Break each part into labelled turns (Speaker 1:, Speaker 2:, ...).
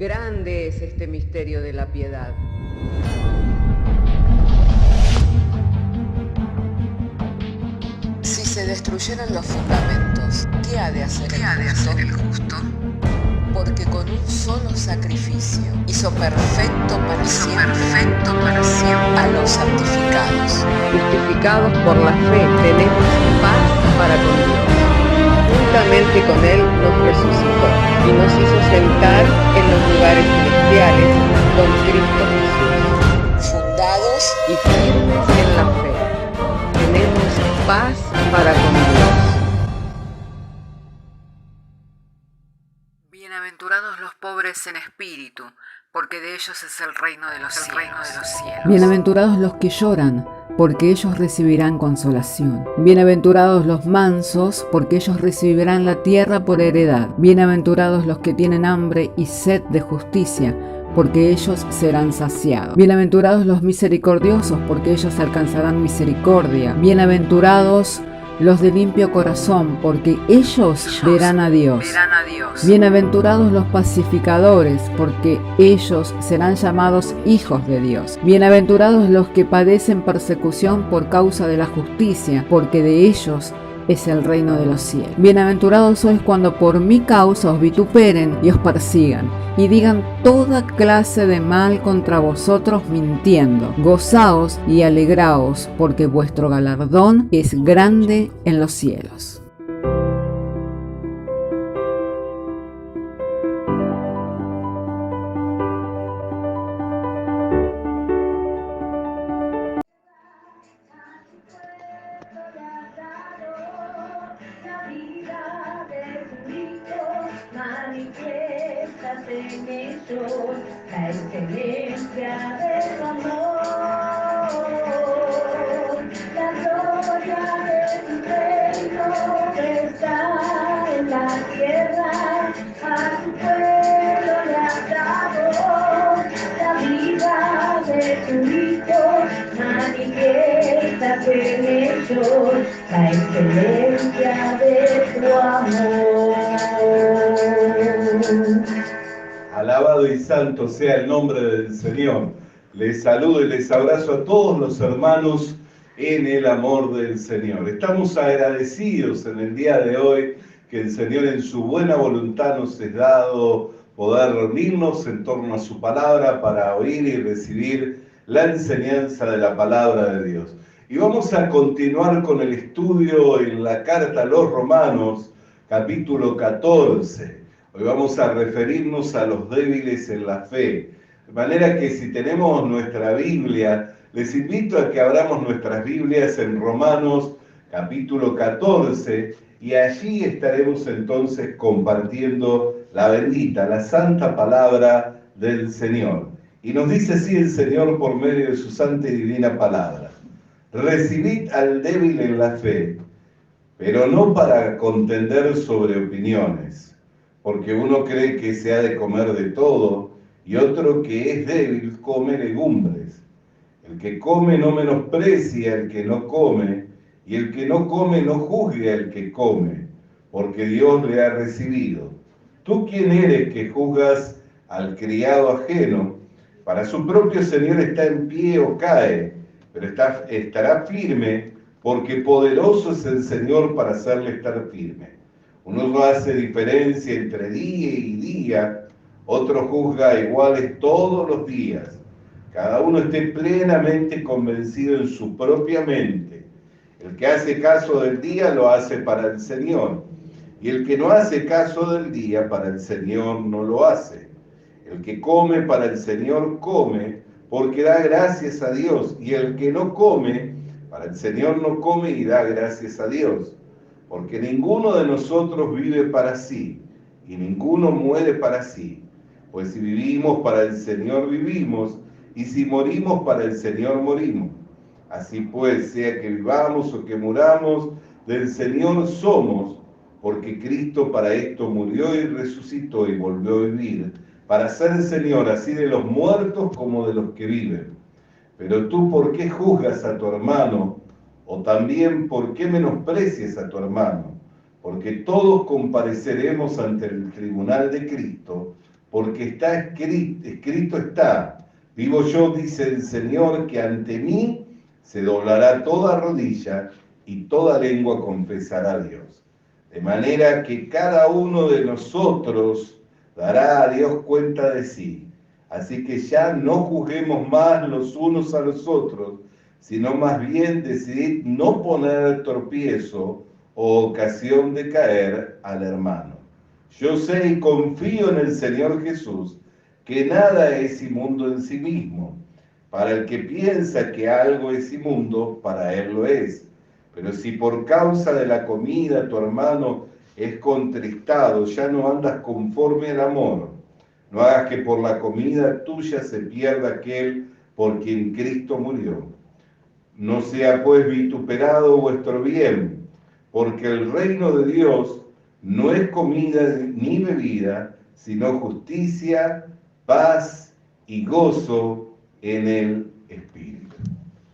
Speaker 1: Grande es este misterio de la piedad.
Speaker 2: Si se destruyeran los fundamentos, ¿qué ha de hacer el justo? Porque con un solo sacrificio hizo perfecto para siempre a los santificados.
Speaker 1: Justificados por la fe, tenemos paz para con Dios. Juntamente con Él nos resucitó y nos hizo sentar en los lugares celestiales con Cristo Jesús.
Speaker 2: Fundados
Speaker 1: y firmes en la fe, tenemos paz para con Dios.
Speaker 2: Bienaventurados los pobres en espíritu, porque de ellos es el reino de los cielos.
Speaker 3: Bienaventurados los que lloran, porque ellos recibirán consolación. Bienaventurados los mansos, porque ellos recibirán la tierra por heredad. Bienaventurados los que tienen hambre y sed de justicia, porque ellos serán saciados. Bienaventurados los misericordiosos, porque ellos alcanzarán misericordia. Bienaventurados los de limpio corazón, porque ellos verán a Dios. Bienaventurados los pacificadores, porque ellos serán llamados hijos de Dios. Bienaventurados los que padecen persecución por causa de la justicia, porque de ellos es el reino de los cielos. Bienaventurados sois cuando por mi causa os vituperen y os persigan, y digan toda clase de mal contra vosotros mintiendo. Gozaos y alegraos, porque vuestro galardón es grande en los cielos.
Speaker 4: Manifiéstate en ellos la excelencia de tu amor, la gloria de tu reino que está en la tierra, a tu pueblo le has dado la vida de tu Hijo. Manifiéstate en ellos la excelencia de tu amor.
Speaker 5: Alabado y santo sea el nombre del Señor. Les saludo y les abrazo a todos los hermanos en el amor del Señor. Estamos agradecidos en el día de hoy que el Señor en su buena voluntad nos ha dado poder reunirnos en torno a su palabra para oír y recibir la enseñanza de la palabra de Dios. Y vamos a continuar con el estudio en la carta a los Romanos, capítulo 14. Hoy vamos a referirnos a los débiles en la fe. De manera que si tenemos nuestra Biblia, les invito a que abramos nuestras Biblias en Romanos capítulo 14 y allí estaremos entonces compartiendo la bendita, la santa palabra del Señor. Y nos dice así el Señor por medio de su santa y divina palabra: recibid al débil en la fe, pero no para contender sobre opiniones, porque uno cree que se ha de comer de todo, y otro que es débil come legumbres. El que come no menosprecia al que no come, y el que no come no juzgue al que come, porque Dios le ha recibido. ¿Tú quién eres que juzgas al criado ajeno? Para su propio Señor está en pie o cae, pero estará firme, porque poderoso es el Señor para hacerle estar firme. Uno no hace diferencia entre día y día, otro juzga iguales todos los días. Cada uno esté plenamente convencido en su propia mente. El que hace caso del día lo hace para el Señor, y el que no hace caso del día para el Señor no lo hace. El que come para el Señor come, porque da gracias a Dios, y el que no come para el Señor no come y da gracias a Dios. Porque ninguno de nosotros vive para sí, y ninguno muere para sí. Pues si vivimos para el Señor vivimos, y si morimos para el Señor morimos. Así pues, sea que vivamos o que muramos, del Señor somos, porque Cristo para esto murió y resucitó y volvió a vivir, para ser Señor así de los muertos como de los que viven. Pero tú, ¿por qué juzgas a tu hermano? O también, ¿por qué menosprecias a tu hermano? Porque todos compareceremos ante el tribunal de Cristo, porque está escrito está, vivo yo, dice el Señor, que ante mí se doblará toda rodilla y toda lengua confesará a Dios. De manera que cada uno de nosotros dará a Dios cuenta de sí. Así que ya no juzguemos más los unos a los otros, sino más bien decidid no poner tropiezo o ocasión de caer al hermano. Yo sé y confío en el Señor Jesús, que nada es inmundo en sí mismo. Para el que piensa que algo es inmundo, para él lo es. Pero si por causa de la comida tu hermano es contristado, ya no andas conforme al amor. No hagas que por la comida tuya se pierda aquel por quien Cristo murió. No sea pues vituperado vuestro bien, porque el reino de Dios no es comida ni bebida, sino justicia, paz y gozo en el Espíritu.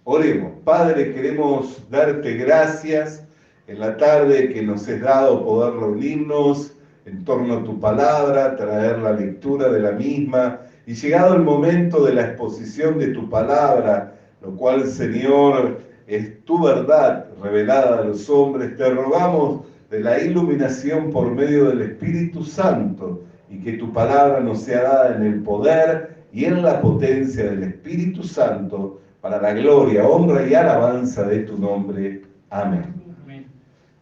Speaker 5: Oremos. Padre, queremos darte gracias en la tarde que nos has dado poder reunirnos en torno a tu palabra, traer la lectura de la misma, y llegado el momento de la exposición de tu palabra, lo cual, Señor, es tu verdad revelada a los hombres, te rogamos de la iluminación por medio del Espíritu Santo, y que tu palabra nos sea dada en el poder y en la potencia del Espíritu Santo, para la gloria, honra y alabanza de tu nombre. Amén. Amén.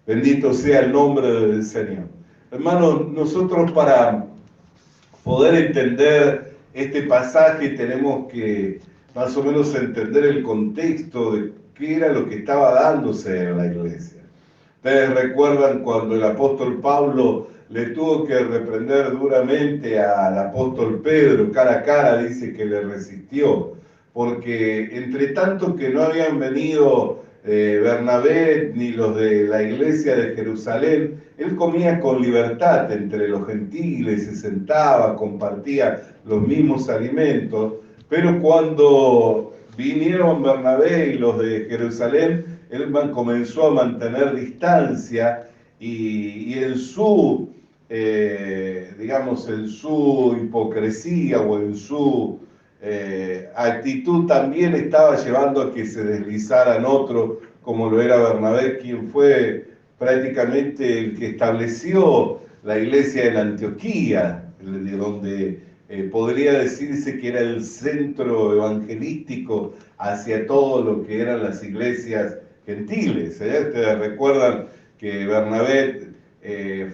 Speaker 5: Bendito sea el nombre del Señor. Hermanos, nosotros para poder entender este pasaje tenemos que más o menos entender el contexto de qué era lo que estaba dándose en la iglesia. Ustedes recuerdan cuando el apóstol Pablo le tuvo que reprender duramente al apóstol Pedro, cara a cara, dice que le resistió, porque entre tanto que no habían venido Bernabé ni los de la iglesia de Jerusalén, él comía con libertad entre los gentiles, se sentaba, compartía los mismos alimentos, pero cuando vinieron Bernabé y los de Jerusalén, él comenzó a mantener distancia y en su, digamos, en su hipocresía o en su actitud también estaba llevando a que se deslizaran otros, como lo era Bernabé, quien fue prácticamente el que estableció la iglesia en Antioquía, de donde podría decirse que era el centro evangelístico hacia todo lo que eran las iglesias gentiles. Ustedes recuerdan que Bernabé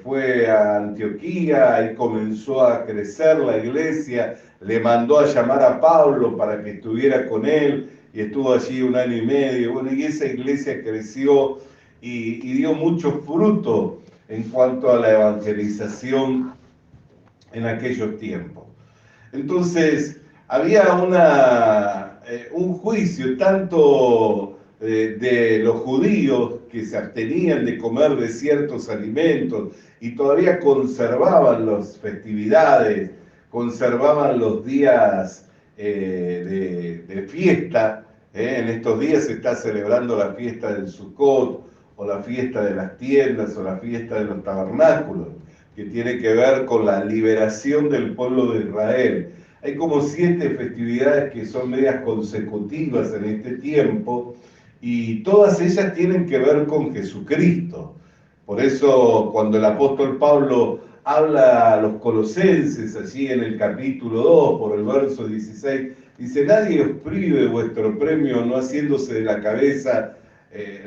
Speaker 5: fue a Antioquía, ahí comenzó a crecer la iglesia, le mandó a llamar a Pablo para que estuviera con él, y estuvo allí 1 año y medio. Bueno, y esa iglesia creció y dio mucho fruto en cuanto a la evangelización en aquellos tiempos. Entonces, había un juicio tanto de los judíos que se abstenían de comer de ciertos alimentos y todavía conservaban las festividades, conservaban los días de fiesta. En estos días se está celebrando la fiesta del Sukkot, o la fiesta de las tiendas, o la fiesta de los tabernáculos, que tiene que ver con la liberación del pueblo de Israel. Hay como 7 festividades que son medias consecutivas en este tiempo, y todas ellas tienen que ver con Jesucristo. Por eso cuando el apóstol Pablo habla a los colosenses, allí en el capítulo 2, por el verso 16, dice: nadie os prive de vuestro premio, no haciéndose de la cabeza,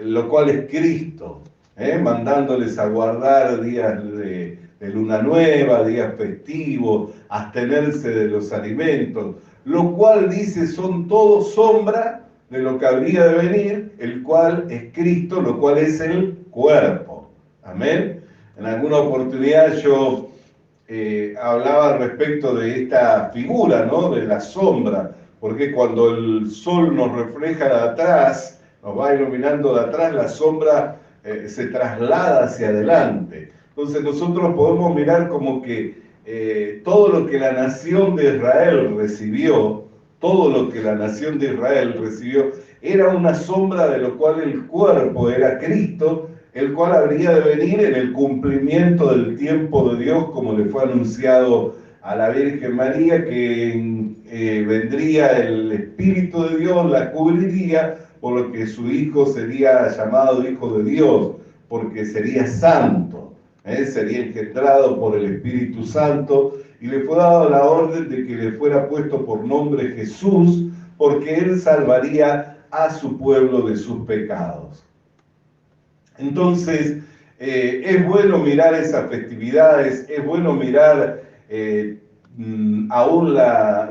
Speaker 5: lo cual es Cristo, mandándoles a guardar días de luna nueva, días festivos, abstenerse de los alimentos, lo cual dice son todos sombra de lo que habría de venir, el cual es Cristo, lo cual es el cuerpo. Amén. En alguna oportunidad yo hablaba respecto de esta figura, ¿no?, de la sombra, porque cuando el sol nos refleja de atrás, nos va iluminando de atrás, la sombra se traslada hacia adelante. Entonces nosotros podemos mirar como que todo lo que la nación de Israel recibió, todo lo que la nación de Israel recibió, era una sombra de lo cual el cuerpo era Cristo, el cual habría de venir en el cumplimiento del tiempo de Dios, como le fue anunciado a la Virgen María, que vendría el Espíritu de Dios, la cubriría, por lo que su hijo sería llamado Hijo de Dios, porque sería santo, sería engendrado por el Espíritu Santo, y le fue dado la orden de que le fuera puesto por nombre Jesús, porque él salvaría a su pueblo de sus pecados. Entonces, es bueno mirar esas festividades, es bueno mirar aún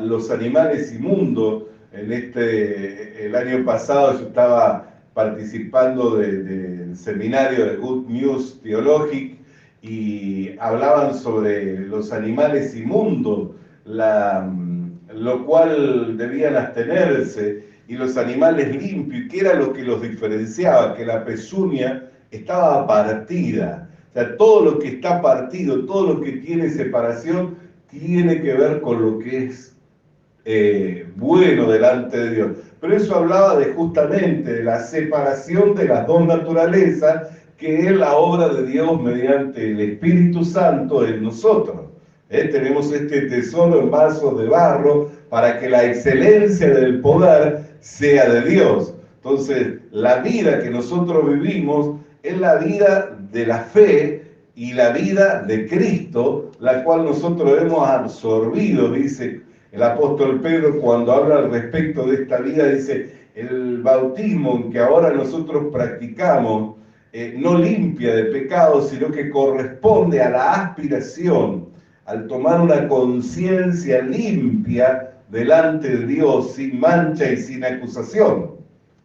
Speaker 5: los animales inmundos. El año pasado yo estaba participando del seminario de Good News Theologic y hablaban sobre los animales inmundos, lo cual debían abstenerse, y los animales limpios, y qué era lo que los diferenciaba, que la pezuña estaba partida. O sea, todo lo que está partido, todo lo que tiene separación, tiene que ver con lo que es bueno delante de Dios. Pero eso hablaba justamente de la separación de las dos naturalezas, que es la obra de Dios mediante el Espíritu Santo en nosotros. Tenemos este tesoro en vasos de barro para que la excelencia del poder sea de Dios. Entonces, la vida que nosotros vivimos es la vida de la fe y la vida de Cristo, la cual nosotros hemos absorbido, dice el apóstol Pedro cuando habla al respecto de esta vida, dice, el bautismo que ahora nosotros practicamos no limpia de pecado, sino que corresponde a la aspiración, al tomar una conciencia limpia delante de Dios, sin mancha y sin acusación.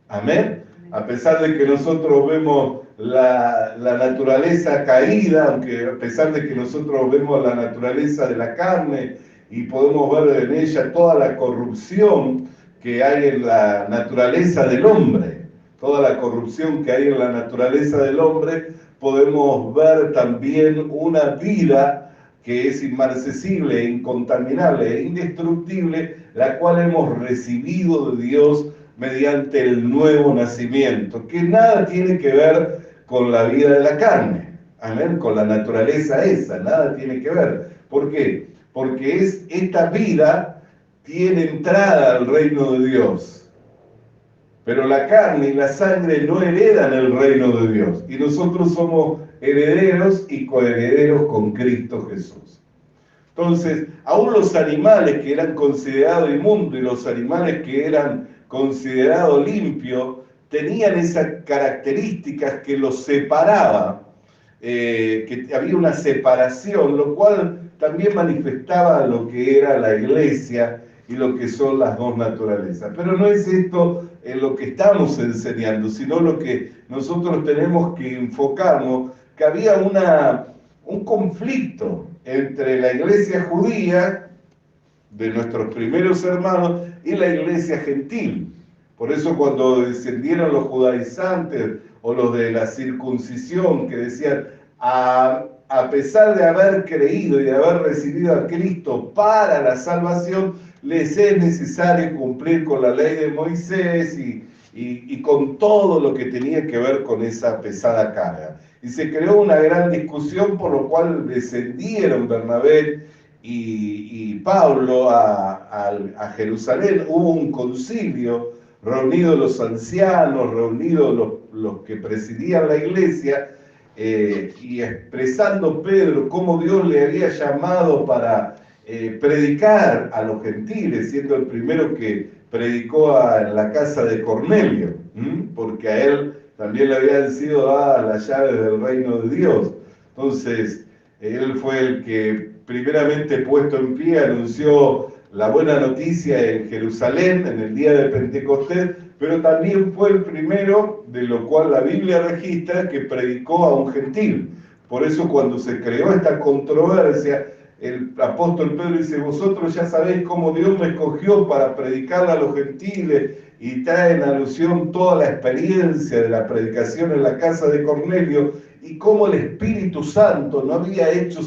Speaker 5: Amén. A pesar de que nosotros vemos la naturaleza caída, aunque a pesar de que nosotros vemos la naturaleza de la carne y podemos ver en ella toda la corrupción que hay en la naturaleza del hombre, toda la corrupción que hay en la naturaleza del hombre, podemos ver también una vida que es inmarcesible, incontaminable e indestructible, la cual hemos recibido de Dios mediante el nuevo nacimiento, que nada tiene que ver con la vida de la carne, amén, con la naturaleza esa, nada tiene que ver. ¿Por qué? Porque esta vida tiene entrada al reino de Dios, pero la carne y la sangre no heredan el reino de Dios, y nosotros somos herederos y coherederos con Cristo Jesús. Entonces, aún los animales que eran considerados inmundos y los animales que eran considerados limpios, tenían esas características que los separaba, que había una separación, lo cual también manifestaba lo que era la iglesia y lo que son las dos naturalezas. Pero no es esto lo que estamos enseñando, sino lo que nosotros tenemos que enfocarnos, que había un conflicto entre la iglesia judía, de nuestros primeros hermanos, y la iglesia gentil. Por eso cuando descendieron los judaizantes o los de la circuncisión, que decían, a pesar de haber creído y de haber recibido a Cristo para la salvación, les es necesario cumplir con la ley de Moisés y con todo lo que tenía que ver con esa pesada carga. Y se creó una gran discusión, por lo cual descendieron Bernabé y Pablo a Jerusalén. Hubo un concilio, reunidos los ancianos, reunidos los que presidían la iglesia, y expresando Pedro cómo Dios le había llamado para predicar a los gentiles, siendo el primero que predicó en la casa de Cornelio, porque a él también le habían sido dadas las llaves del reino de Dios. Entonces, él fue el que primeramente puesto en pie anunció la buena noticia en Jerusalén en el día de Pentecostés, pero también fue el primero, de lo cual la Biblia registra, que predicó a un gentil. Por eso cuando se creó esta controversia, el apóstol Pedro dice, vosotros ya sabéis cómo Dios me escogió para predicar a los gentiles, y trae en alusión toda la experiencia de la predicación en la casa de Cornelio, y cómo el Espíritu Santo no había hecho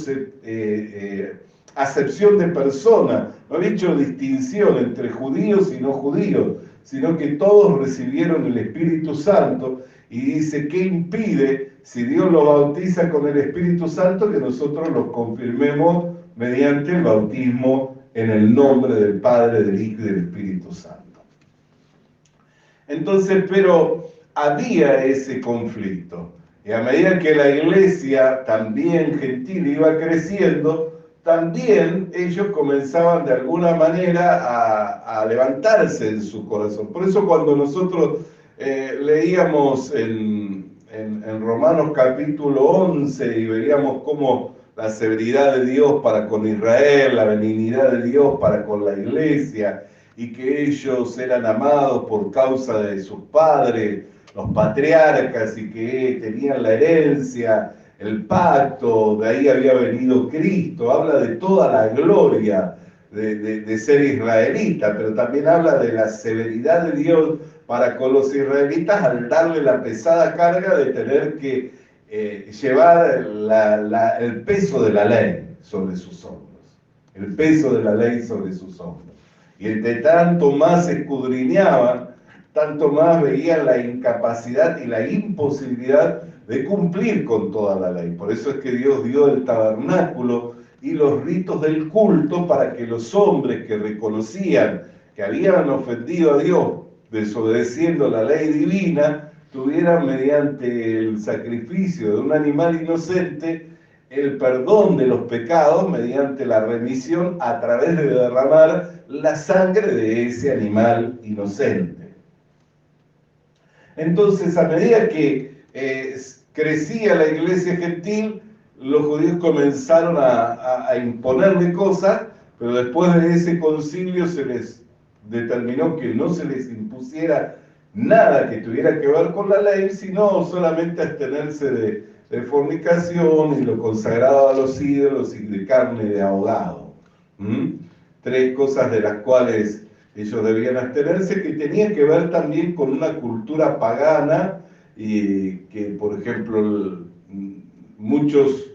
Speaker 5: acepción de persona, no había hecho distinción entre judíos y no judíos, sino que todos recibieron el Espíritu Santo, y dice, ¿qué impide, si Dios lo bautiza con el Espíritu Santo, que nosotros lo confirmemos mediante el bautismo en el nombre del Padre, del Hijo y del Espíritu Santo. Entonces, pero había ese conflicto. Y a medida que la iglesia también gentil iba creciendo, también ellos comenzaban de alguna manera a levantarse en su corazón. Por eso cuando nosotros leíamos en Romanos capítulo 11 y veíamos cómo la severidad de Dios para con Israel, la benignidad de Dios para con la iglesia, y que ellos eran amados por causa de sus padres, los patriarcas, y que tenían la herencia, el pacto, de ahí había venido Cristo, habla de toda la gloria de ser israelita, pero también habla de la severidad de Dios para con los israelitas al darle la pesada carga de tener que llevar el peso de la ley sobre sus hombros, el peso de la ley sobre sus hombros. Y entre tanto más escudriñaban, tanto más veían la incapacidad y la imposibilidad de cumplir con toda la ley. Por eso es que Dios dio el tabernáculo y los ritos del culto para que los hombres que reconocían que habían ofendido a Dios desobedeciendo la ley divina, tuvieran mediante el sacrificio de un animal inocente el perdón de los pecados mediante la remisión a través de derramar la sangre de ese animal inocente. Entonces, a medida que crecía la iglesia gentil, los judíos comenzaron a imponerle cosas, pero después de ese concilio se les determinó que no se les impusiera nada que tuviera que ver con la ley, sino solamente abstenerse de fornicación y lo consagrado a los ídolos y de carne de ahogado. Tres cosas de las cuales ellos debían abstenerse, que tenían que ver también con una cultura pagana, y que, por ejemplo, muchos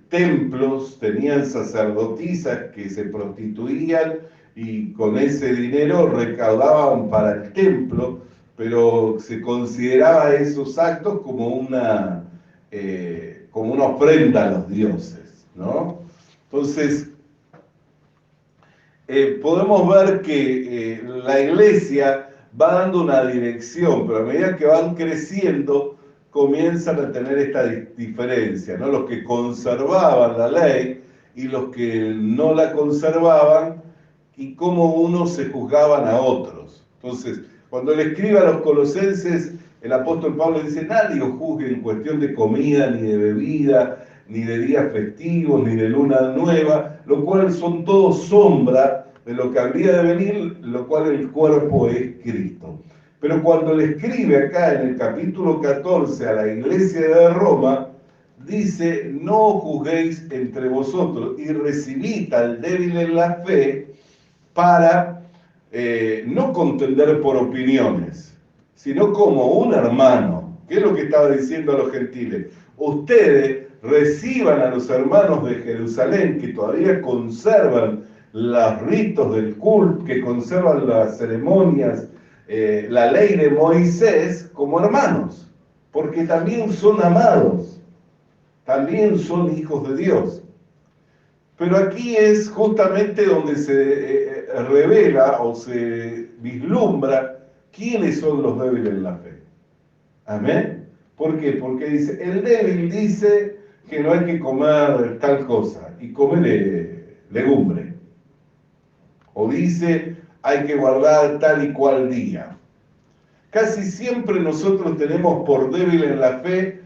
Speaker 5: templos tenían sacerdotisas que se prostituían y con ese dinero recaudaban para el templo, pero se consideraba esos actos como una ofrenda a los dioses, ¿no? Entonces, podemos ver que la iglesia va dando una dirección, pero a medida que van creciendo, comienzan a tener esta diferencia, ¿no? Los que conservaban la ley y los que no la conservaban, y cómo unos se juzgaban a otros. Entonces, cuando le escribe a los colosenses, el apóstol Pablo dice: nadie os juzgue en cuestión de comida, ni de bebida, ni de días festivos, ni de luna nueva, lo cual son todos sombra de lo que habría de venir, lo cual el cuerpo es Cristo. Pero cuando le escribe acá en el capítulo 14 a la iglesia de Roma, dice: no juzguéis entre vosotros y recibid al débil en la fe, para no contender por opiniones, sino como un hermano. ¿Qué es lo que estaba diciendo a los gentiles? Ustedes reciban a los hermanos de Jerusalén que todavía conservan los ritos del culto, que conservan las ceremonias, la ley de Moisés, como hermanos, porque también son amados, también son hijos de Dios. Pero aquí es justamente donde se revela o se vislumbra quiénes son los débiles en la fe. ¿Amén? ¿Por qué? Porque dice, el débil dice que no hay que comer tal cosa y come legumbre. O dice, hay que guardar tal y cual día. Casi siempre nosotros tenemos por débil en la fe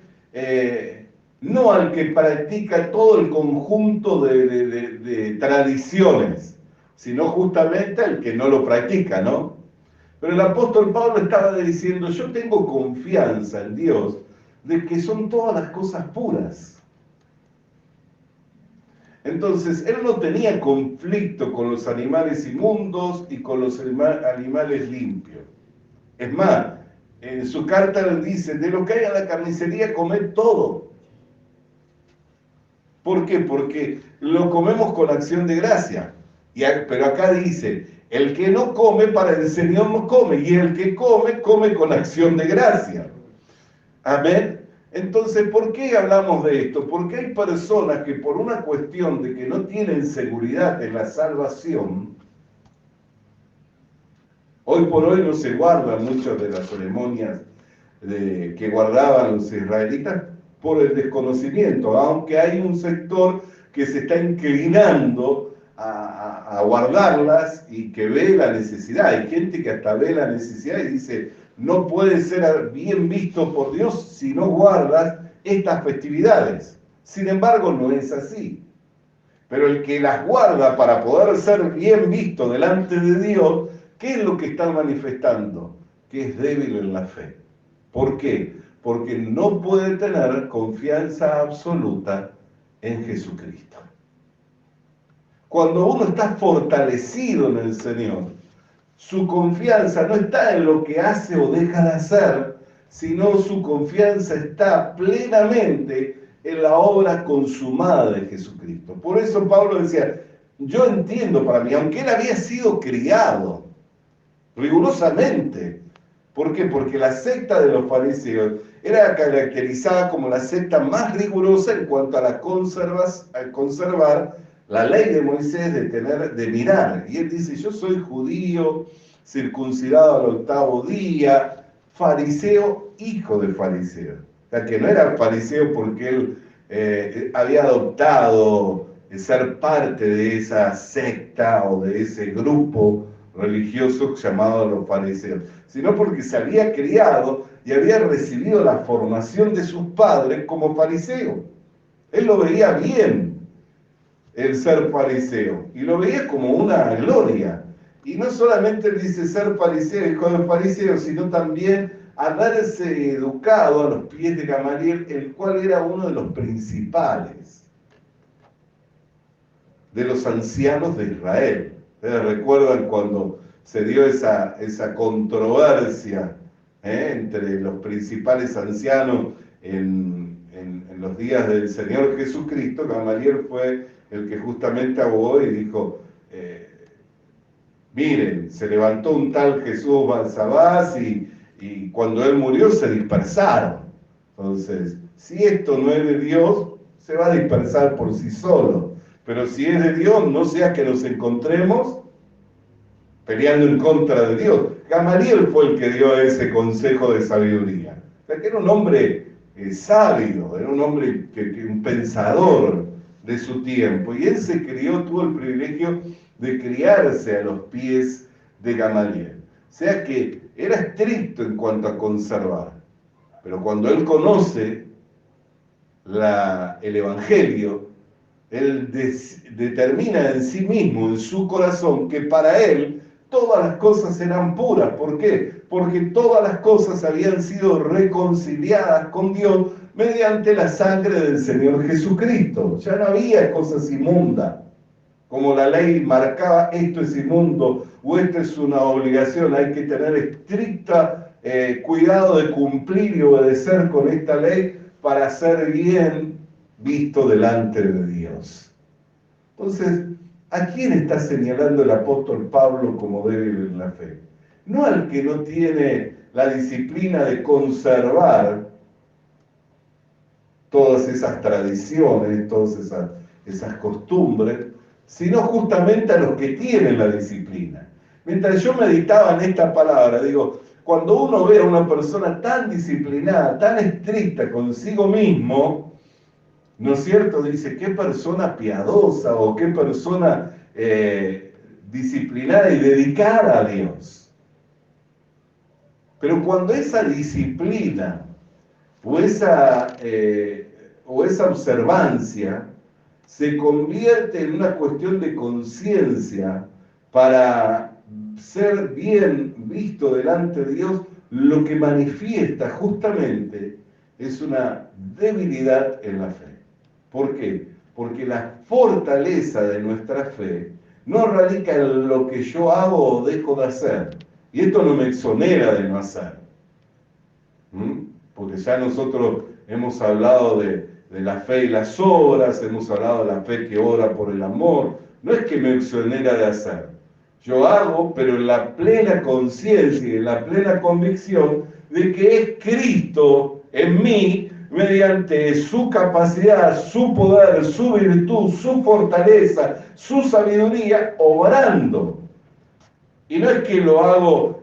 Speaker 5: no al que practica todo el conjunto de tradiciones, sino justamente al que no lo practica, ¿no? Pero el apóstol Pablo estaba diciendo: yo tengo confianza en Dios de que son todas las cosas puras. Entonces, él no tenía conflicto con los animales inmundos y con los animales limpios. Es más, en su carta le dice: de lo que hay en la carnicería, comed todo. ¿Por qué? Porque lo comemos con acción de gracia. Pero acá dice: el que no come, para el Señor no come, y el que come, come con acción de gracia. Amén. Entonces, ¿por qué hablamos de esto? Porque hay personas que por una cuestión de que no tienen seguridad en la salvación, hoy por hoy no se guardan muchas de las ceremonias que guardaban los israelitas por el desconocimiento, aunque hay un sector que se está inclinando a guardarlas y que ve la necesidad. Hay gente que hasta ve la necesidad y dice, no puede ser bien visto por Dios si no guardas estas festividades. Sin embargo, no es así. Pero el que las guarda para poder ser bien visto delante de Dios, ¿qué es lo que están manifestando? Que es débil en la fe. ¿Por qué? Porque no puede tener confianza absoluta en Jesucristo. Cuando uno está fortalecido en el Señor, su confianza no está en lo que hace o deja de hacer, sino su confianza está plenamente en la obra consumada de Jesucristo. Por eso Pablo decía, yo entiendo para mí, aunque él había sido criado rigurosamente. ¿Por qué? Porque la secta de los fariseos era caracterizada como la secta más rigurosa en cuanto a conservar la ley de Moisés de mirar. Y él dice, yo soy judío, circuncidado al 8º día, fariseo, hijo de fariseo. O sea, que no era fariseo porque él había adoptado ser parte de esa secta o de ese grupo religioso llamado los fariseos, sino porque se había criado y había recibido la formación de sus padres como fariseo. Él lo veía bien, el ser fariseo, y lo veía como una gloria. Y no solamente él dice ser fariseo, hijo de fariseo, sino también haberse educado a los pies de Gamaliel, el cual era uno de los principales de los ancianos de Israel. ¿Ustedes recuerdan cuando se dio esa controversia entre los principales ancianos en los días del Señor Jesucristo? Gamaliel fue el que justamente abogó y dijo, miren, se levantó un tal Jesús Barsabás y cuando él murió se dispersaron. Entonces, si esto no es de Dios, se va a dispersar por sí solo. Pero si es de Dios, no sea que nos encontremos peleando en contra de Dios. Gamaliel fue el que dio ese consejo de sabiduría. O sea, que era un hombre sabio, era un hombre un pensador de su tiempo. Y él se crió, tuvo el privilegio de criarse a los pies de Gamaliel. O sea que era estricto en cuanto a conservar. Pero cuando él conoce el Evangelio, él determina en sí mismo, en su corazón, que para él todas las cosas eran puras. ¿Por qué? Porque todas las cosas habían sido reconciliadas con Dios mediante la sangre del Señor Jesucristo. Ya no había cosas inmundas, como la ley marcaba, esto es inmundo o esto es una obligación. Hay que tener estricta cuidado de cumplir y obedecer con esta ley para ser bien visto delante de Dios. Entonces, ¿a quién está señalando el apóstol Pablo como débil en la fe? No al que no tiene la disciplina de conservar todas esas tradiciones, todas esas costumbres, sino justamente a los que tienen la disciplina. Mientras yo meditaba en esta palabra, digo, cuando uno ve a una persona tan disciplinada, tan estricta consigo mismo, ¿no es cierto? Dice, qué persona piadosa o qué persona disciplinada y dedicada a Dios. Pero cuando esa disciplina o esa observancia se convierte en una cuestión de conciencia para ser bien visto delante de Dios, lo que manifiesta justamente es una debilidad en la fe. ¿Por qué? Porque la fortaleza de nuestra fe no radica en lo que yo hago o dejo de hacer. Y esto no me exonera de no hacer. Porque ya nosotros hemos hablado de la fe y las obras, hemos hablado de la fe que ora por el amor. No es que me exonera de hacer. Yo hago, pero en la plena conciencia y en la plena convicción de que es Cristo en mí mediante su capacidad, su poder, su virtud, su fortaleza, su sabiduría, obrando. Y no es que lo hago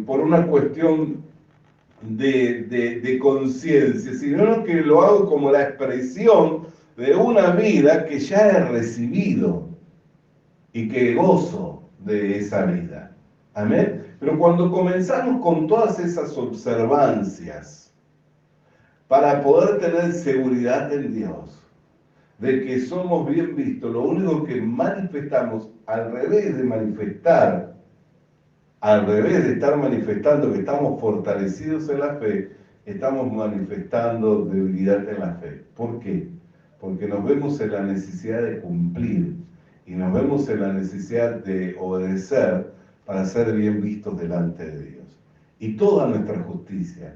Speaker 5: por una cuestión de conciencia, sino que lo hago como la expresión de una vida que ya he recibido y que gozo de esa vida. Amén. Pero cuando comenzamos con todas esas observancias para poder tener seguridad en Dios, de que somos bien vistos, lo único que manifestamos, al revés de manifestar, al revés de estar manifestando que estamos fortalecidos en la fe, estamos manifestando debilidad en la fe. ¿Por qué? Porque nos vemos en la necesidad de cumplir y nos vemos en la necesidad de obedecer para ser bien vistos delante de Dios. Y toda nuestra justicia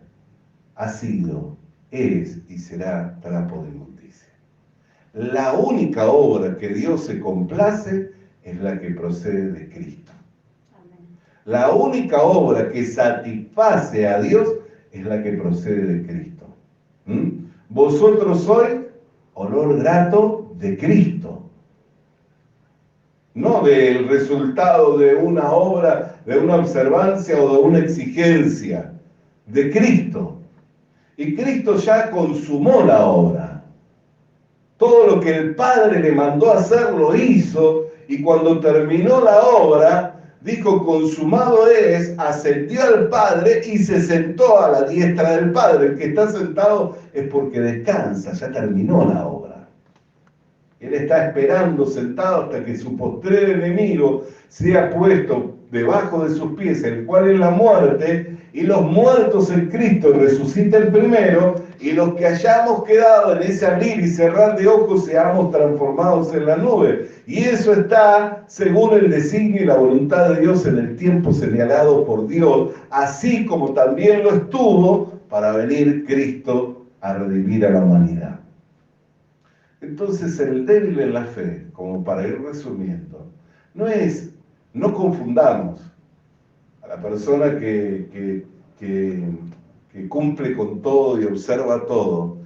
Speaker 5: ha sido, es y será trapo de inmundicia. La única obra que Dios se complace es la que procede de Cristo. La única obra que satisface a Dios es la que procede de Cristo. Vosotros sois olor grato de Cristo. No del resultado de una obra, de una observancia o de una exigencia. De Cristo. Y Cristo ya consumó la obra. Todo lo que el Padre le mandó a hacer lo hizo, y cuando terminó la obra, dijo: consumado es, ascendió al Padre y se sentó a la diestra del Padre. El que está sentado es porque descansa, ya terminó la obra. Él está esperando sentado hasta que su postrer enemigo sea puesto debajo de sus pies, el cual es la muerte, y los muertos en Cristo resuciten primero, y los que hayamos quedado en ese abrir y cerrar de ojos seamos transformados en la nube. Y eso está según el designio y la voluntad de Dios en el tiempo señalado por Dios, así como también lo estuvo para venir Cristo a redimir a la humanidad. Entonces el débil en la fe, como para ir resumiendo, no confundamos a la persona que cumple con todo y observa todo,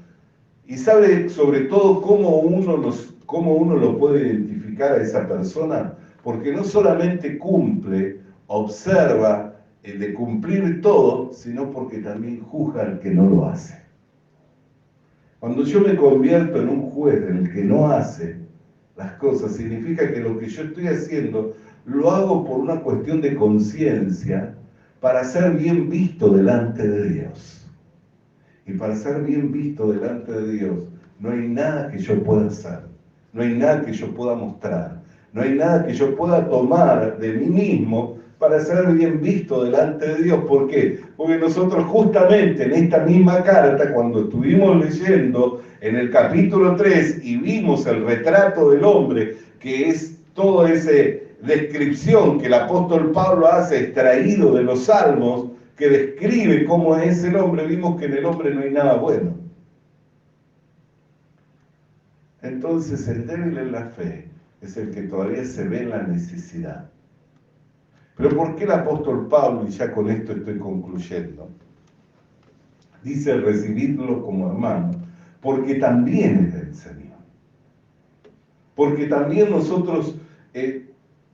Speaker 5: y sabe sobre todo cómo uno lo puede identificar a esa persona, porque no solamente cumple, observa de cumplir todo, sino porque también juzga al que no lo hace. Cuando yo me convierto en un juez del que no hace las cosas, significa que lo que yo estoy haciendo lo hago por una cuestión de conciencia, para ser bien visto delante de Dios. Y para ser bien visto delante de Dios, no hay nada que yo pueda hacer, no hay nada que yo pueda mostrar, no hay nada que yo pueda tomar de mí mismo para ser bien visto delante de Dios. ¿Por qué? Porque nosotros justamente en esta misma carta, cuando estuvimos leyendo en el capítulo 3 y vimos el retrato del hombre, que es toda esa descripción que el apóstol Pablo hace extraído de los Salmos, que describe cómo es el hombre, vimos que en el hombre no hay nada bueno. Entonces el débil en la fe es el que todavía se ve en la necesidad. Pero ¿por qué el apóstol Pablo, y ya con esto estoy concluyendo, dice recibirlo como hermano? Porque también es del Señor. Porque también nosotros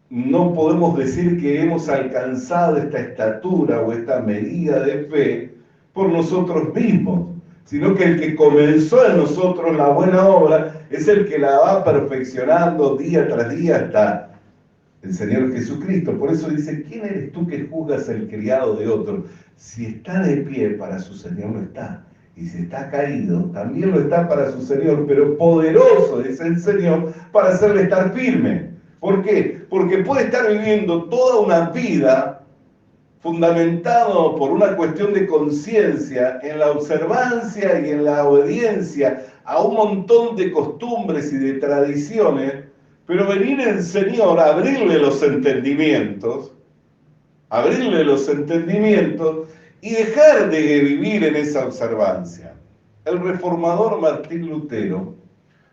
Speaker 5: no podemos decir que hemos alcanzado esta estatura o esta medida de fe por nosotros mismos, sino que el que comenzó en nosotros la buena obra es el que la va perfeccionando día tras día hasta el Señor Jesucristo. Por eso dice: ¿quién eres tú que juzgas el criado de otro? Si está de pie, para su Señor lo está. Y si está caído, también lo está para su Señor. Pero poderoso es el Señor para hacerle estar firme. ¿Por qué? Porque puede estar viviendo toda una vida fundamentado por una cuestión de conciencia en la observancia y en la obediencia a un montón de costumbres y de tradiciones, pero venir el Señor a abrirle los entendimientos y dejar de vivir en esa observancia. El reformador Martín Lutero,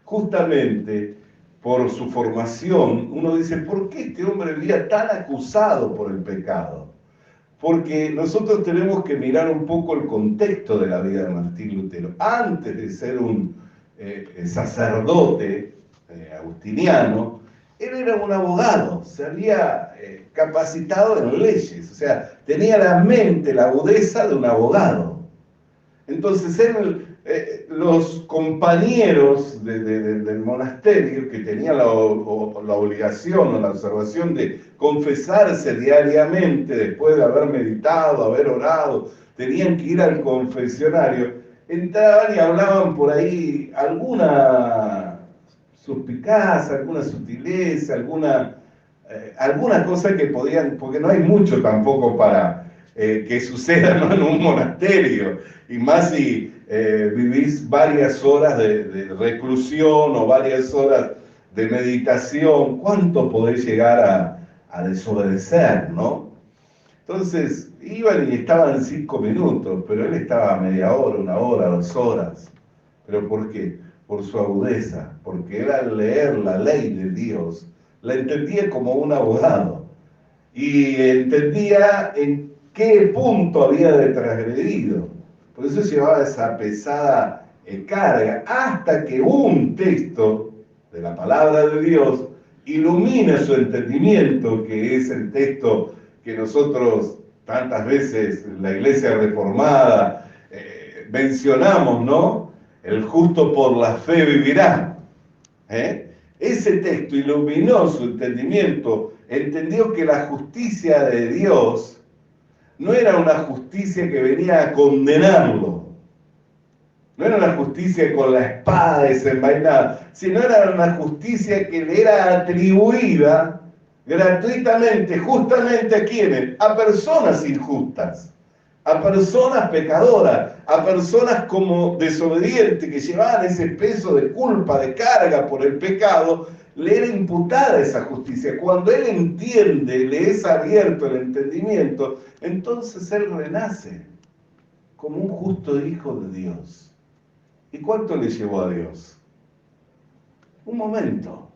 Speaker 5: justamente por su formación, uno dice: ¿por qué este hombre vivía tan acusado por el pecado? porque nosotros tenemos que mirar un poco el contexto de la vida de Martín Lutero. Antes de ser un sacerdote agustiniano, él era un abogado, se había capacitado en leyes, o sea, tenía la mente, la agudeza de un abogado. Entonces los compañeros del monasterio, que tenían la obligación o la observación de confesarse diariamente después de haber meditado, haber orado, tenían que ir al confesionario, entraban y hablaban por ahí alguna suspicacia, alguna sutileza, alguna cosa que podían, porque no hay mucho tampoco para que suceda, ¿no?, en un monasterio, y más si vivís varias horas de reclusión o varias horas de meditación, ¿cuánto podés llegar a desobedecer, no? Entonces, iban y estaban 5 minutos, pero él estaba media hora, 1 hora, 2 horas. ¿Pero por qué? Por su agudeza, porque él al leer la ley de Dios, la entendía como un abogado, y entendía en qué punto había de transgredido. Por eso llevaba esa pesada carga, hasta que un texto de la palabra de Dios ilumina su entendimiento, que es el texto que nosotros tantas veces en la Iglesia Reformada mencionamos, ¿no? El justo por la fe vivirá. Ese texto iluminó su entendimiento, entendió que la justicia de Dios no era una justicia que venía a condenarlo, no era una justicia con la espada desenvainada, sino era una justicia que le era atribuida gratuitamente, justamente ¿a quiénes? A personas injustas, a personas pecadoras, a personas como desobedientes que llevaban ese peso de culpa, de carga por el pecado. Le era imputada esa justicia. Cuando él entiende, le es abierto el entendimiento, entonces él renace como un justo hijo de Dios. ¿Y cuánto le llevó a Dios? Un momento.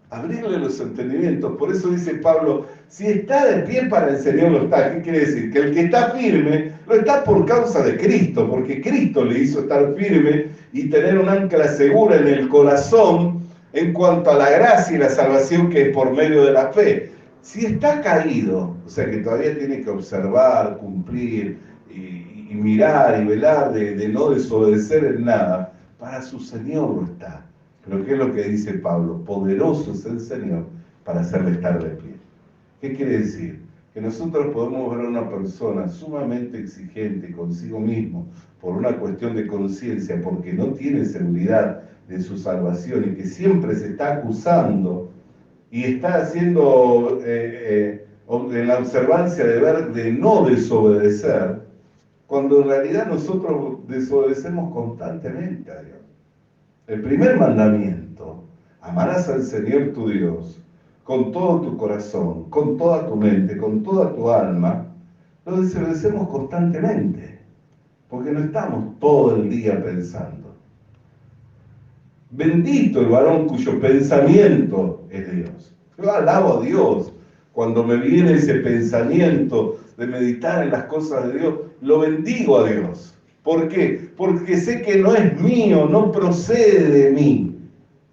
Speaker 5: Abrirle los entendimientos. Por eso dice Pablo, si está de pie para el Señor lo está. ¿Qué quiere decir? Que el que está firme lo está por causa de Cristo, porque Cristo le hizo estar firme y tener un ancla segura en el corazón en cuanto a la gracia y la salvación que es por medio de la fe. Si está caído, o sea que todavía tiene que observar, cumplir y mirar y velar de no desobedecer en nada, para su Señor lo está. Pero ¿qué es lo que dice Pablo? Poderoso es el Señor para hacerle estar de pie. ¿Qué quiere decir? Que nosotros podemos ver a una persona sumamente exigente consigo mismo por una cuestión de conciencia, porque no tiene seguridad de su salvación y que siempre se está acusando y está haciendo en la observancia de no desobedecer, cuando en realidad nosotros desobedecemos constantemente a Dios. El primer mandamiento, amarás al Señor tu Dios con todo tu corazón, con toda tu mente, con toda tu alma, lo desobedecemos constantemente, porque no estamos todo el día pensando. Bendito el varón cuyo pensamiento es Dios. Yo alabo a Dios cuando me viene ese pensamiento de meditar en las cosas de Dios, lo bendigo a Dios. ¿Por qué? Porque sé que no es mío, no procede de mí,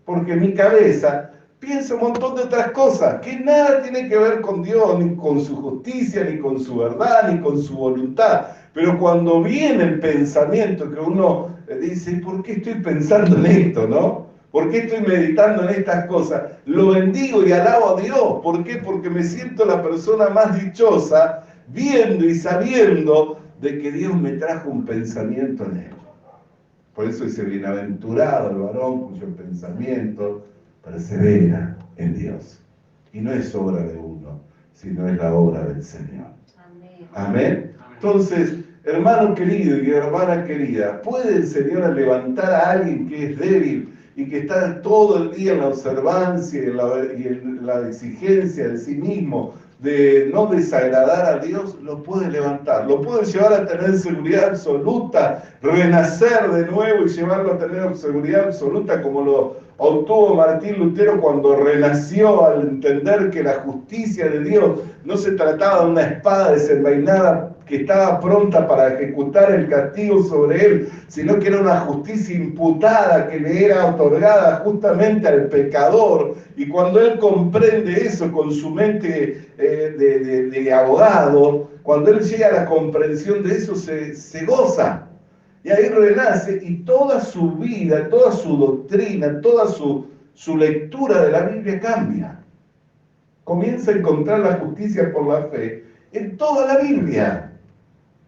Speaker 5: porque mi cabeza piensa un montón de otras cosas que nada tiene que ver con Dios, ni con su justicia, ni con su verdad, ni con su voluntad. Pero cuando viene el pensamiento que uno dice, ¿por qué estoy pensando en esto, no? ¿Por qué estoy meditando en estas cosas? Lo bendigo y alabo a Dios. ¿Por qué? Porque me siento la persona más dichosa viendo y sabiendo de que Dios me trajo un pensamiento en él. Por eso dice, bienaventurado el varón cuyo pensamiento persevera en Dios. Y no es obra de uno, sino es la obra del Señor. Amén. Amén. Entonces, hermano querido y hermana querida, ¿puede el Señor levantar a alguien que es débil y que está todo el día en la observancia y en la exigencia de sí mismo, de no desagradar a Dios? Lo puede levantar, lo puede llevar a tener seguridad absoluta, renacer de nuevo y llevarlo a tener seguridad absoluta, como lo obtuvo Martín Lutero cuando renació al entender que la justicia de Dios no se trataba de una espada desenvainada que estaba pronta para ejecutar el castigo sobre él, sino que era una justicia imputada que le era otorgada justamente al pecador. Y cuando él comprende eso con su mente de abogado, cuando él llega a la comprensión de eso, se goza. Y ahí renace, y toda su vida, toda su doctrina, toda su lectura de la Biblia cambia. Comienza a encontrar la justicia por la fe en toda la Biblia,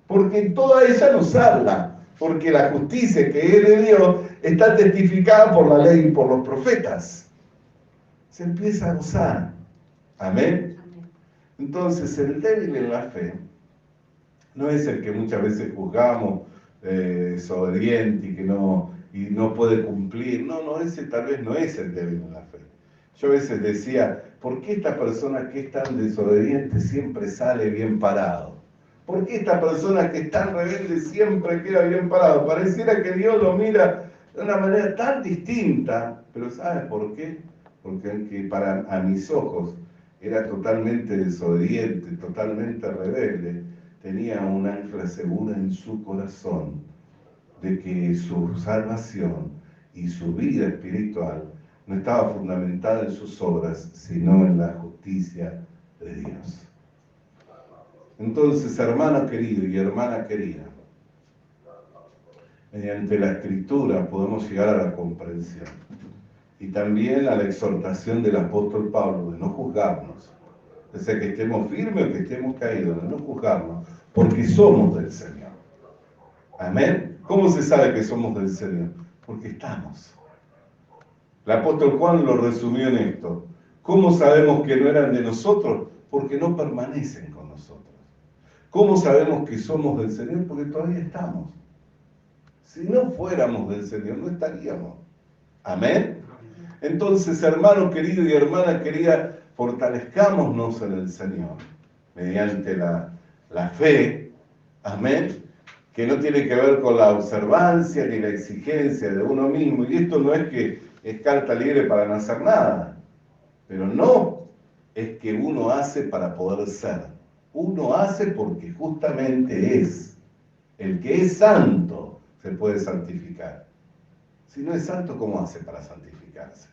Speaker 5: porque en toda ella nos habla, porque la justicia que es de Dios está testificada por la ley y por los profetas. Se empieza a gozar. Amén. Entonces, el débil en la fe no es el que muchas veces juzgamos desobediente y no puede cumplir. No, ese tal vez no es el débil en la fe. Yo a veces decía, ¿por qué esta persona que es tan desobediente siempre sale bien parado? ¿Por qué esta persona que es tan rebelde siempre queda bien parado? Pareciera que Dios lo mira de una manera tan distinta, pero ¿sabes por qué? Porque a mis ojos era totalmente desobediente, totalmente rebelde, tenía un ancla segura en su corazón de que su salvación y su vida espiritual no estaba fundamentada en sus obras, sino en la justicia de Dios. Entonces, hermano querido y hermana querida, mediante la Escritura podemos llegar a la comprensión y también a la exhortación del apóstol Pablo de no juzgarnos, ya sea que estemos firmes o que estemos caídos, de no juzgarnos, porque somos del Señor. Amén. ¿Cómo se sabe que somos del Señor? Porque estamos. El apóstol Juan lo resumió en esto. ¿Cómo sabemos que no eran de nosotros? Porque no permanecen con nosotros. ¿Cómo sabemos que somos del Señor? Porque todavía estamos. Si no fuéramos del Señor, no estaríamos. Amén. Entonces, hermano querido y hermana querida, fortalezcámonos en el Señor mediante la fe. Amén. Que no tiene que ver con la observancia ni la exigencia de uno mismo. Y esto no es que es carta libre para no hacer nada. Pero no es que uno hace para poder ser. Uno hace porque justamente es. El que es santo se puede santificar. Si no es santo, ¿cómo hace para santificarse?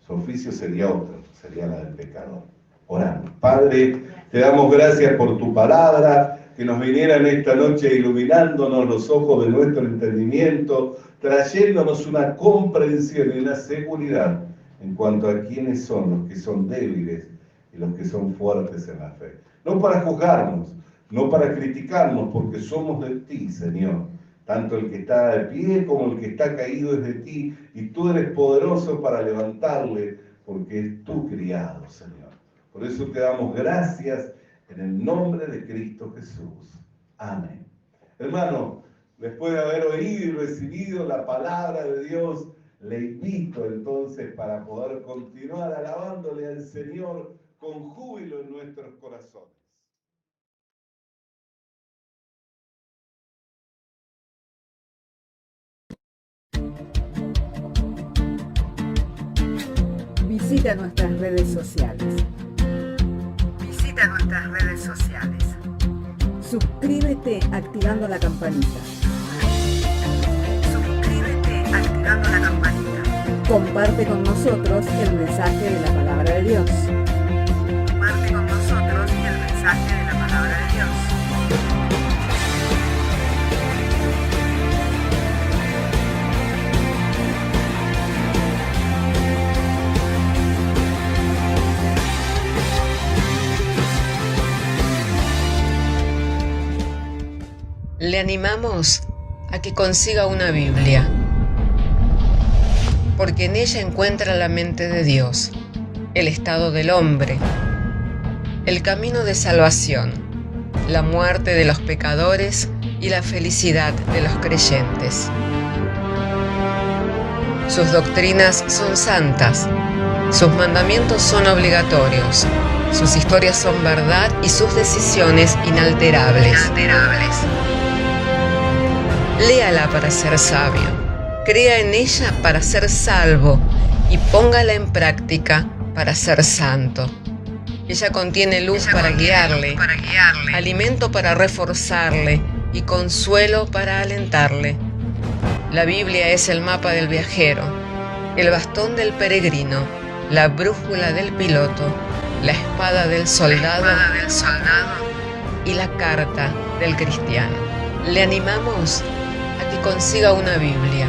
Speaker 5: Su oficio sería otro, sería la del pecador. Oramos. Padre, te damos gracias por tu palabra, que nos viniera en esta noche iluminándonos los ojos de nuestro entendimiento, trayéndonos una comprensión y una seguridad en cuanto a quiénes son los que son débiles y los que son fuertes en la fe. No para juzgarnos, no para criticarnos, porque somos de ti, Señor. Tanto el que está de pie como el que está caído es de ti, y tú eres poderoso para levantarle, porque es tu criado, Señor. Por eso te damos gracias en el nombre de Cristo Jesús. Amén. Hermano, después de haber oído y recibido la palabra de Dios, le invito entonces para poder continuar alabándole al Señor con júbilo en nuestros corazones.
Speaker 3: Visita nuestras redes sociales. Suscríbete activando la campanita. Comparte con nosotros el mensaje de la palabra de Dios.
Speaker 2: Le animamos a que consiga una Biblia, porque en ella encuentra la mente de Dios, el estado del hombre, el camino de salvación, la muerte de los pecadores y la felicidad de los creyentes. Sus doctrinas son santas, sus mandamientos son obligatorios, sus historias son verdad y sus decisiones inalterables. Léala para ser sabio, crea en ella para ser salvo
Speaker 1: y póngala en práctica para ser santo. Ella contiene luz para guiarle, alimento para reforzarle y consuelo para alentarle. La Biblia es el mapa del viajero, el bastón del peregrino, la brújula del piloto, la espada del soldado y la carta del cristiano. Le animamos a que consiga una Biblia,